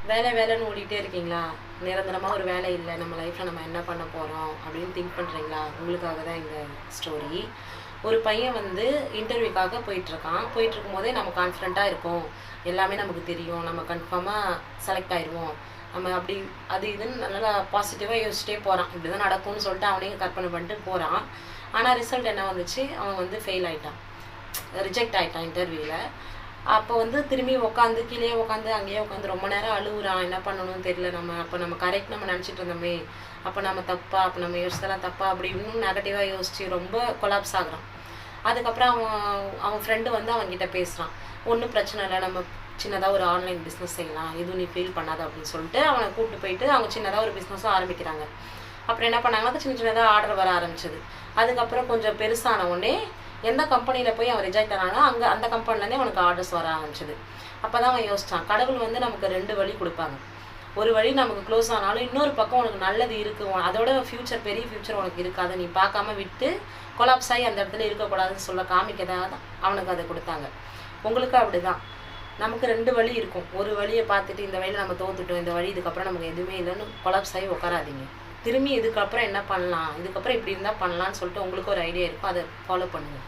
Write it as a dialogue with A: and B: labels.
A: வேலைன்னு ஓடிட்டே இருக்கீங்களா? நிரந்தரமாக ஒரு வேலை இல்லை, நம்ம லைஃப்பில் நம்ம என்ன பண்ண போகிறோம் அப்படின்னு திங்க் பண்ணுறீங்களா? உங்களுக்காக தான் இந்த ஸ்டோரி. ஒரு பையன் வந்து இன்டர்வியூக்காக போயிட்டுருக்கான். போயிட்டுருக்கும் போதே நம்ம கான்ஃபிடென்ட்டாக இருக்கோம், எல்லாமே நமக்கு தெரியும், நம்ம கன்ஃபார்மாக செலக்ட் ஆயிடுவோம், நம்ம அப்படி அது இதுன்னு நல்லா பாசிட்டிவாக யோசிச்சிட்டே போகிறான். இப்படி தான் நடக்கும்னு சொல்லிட்டு அவனையும் கற்பனை பண்ணிட்டு போகிறான். ஆனால் ரிசல்ட் என்ன வந்துச்சு? அவன் வந்து ஃபெயில் ஆகிட்டான், ரிஜெக்ட் ஆகிட்டான் இன்டர்வியூவில். அப்போ வந்து திரும்பி உட்காந்து கீழே உட்காந்து அங்கேயே உட்காந்து ரொம்ப நேரம் அழுகுறான். என்ன பண்ணணும்னு தெரியல. நம்ம கரெக்ட் நம்ம நினச்சிட்டு இருந்தோமே, அப்போ நம்ம தப்பா, அப்போ நம்ம யோசிச்சதெல்லாம் தப்பா, அப்படி இன்னும் நெகட்டிவாக யோசித்து ரொம்ப கொலாப்ஸ் ஆகுறான். அதுக்கப்புறம் அவன் ஃப்ரெண்டு வந்து அவன்கிட்ட பேசுகிறான். ஒன்றும் பிரச்சனை இல்லை, நம்ம சின்னதாக ஒரு ஆன்லைன் பிஸ்னஸ் செய்யலாம், எதுவும் நீ ஃபீல் பண்ணாத அப்படின்னு சொல்லிட்டு அவனை கூப்பிட்டு போயிட்டு அவங்க சின்னதாக ஒரு பிஸ்னஸும் ஆரம்பிக்கிறாங்க. அப்புறம் என்ன பண்ணாங்கன்னா சின்ன சின்னதாக ஆர்டர் வர ஆரம்பிச்சது. அதுக்கப்புறம் கொஞ்சம் பெருசான உடனே எந்த கம்பெனியில் போய் அவன் ரிஜெக்ட் ஆனானோ அந்த கம்பெனிலேருந்தே அவனுக்கு ஆர்டர்ஸ் வர ஆரம்பிச்சது. அப்போ தான் அவன் யோசிச்சான், கடவுள் வந்து நமக்கு 2 வழி கொடுப்பாங்க. ஒரு வழி நமக்கு க்ளோஸ் ஆனாலும் இன்னொரு பக்கம் உனக்கு நல்லது இருக்குது, அதோட ஃப்யூச்சர் பெரிய ஃப்யூச்சர் உனக்கு இருக்காது, நீ பார்க்காம விட்டு கொலாப்ஸ் ஆகி அந்த இடத்துல இருக்கக்கூடாதுன்னு சொல்ல காமிக்கதாக தான் அவனுக்கு அதை கொடுத்தாங்க. உங்களுக்கு அப்படி தான், நமக்கு 2 வழி இருக்கும். ஒரு வழியை பார்த்துட்டு இந்த வழியில் நம்ம தோத்துட்டோம், இந்த வழி இதுக்கப்புறம் நமக்கு எதுவுமே இல்லைன்னு கொலாப்ஸ் ஆகி உட்காராதீங்க. திரும்பி இதுக்கப்புறம் என்ன பண்ணலாம், இதுக்கப்புறம் இப்படி இருந்தால் பண்ணலான்னு சொல்லிட்டு உங்களுக்கு ஒரு ஐடியா இருக்கும், அதை ஃபாலோ பண்ணுங்கள்.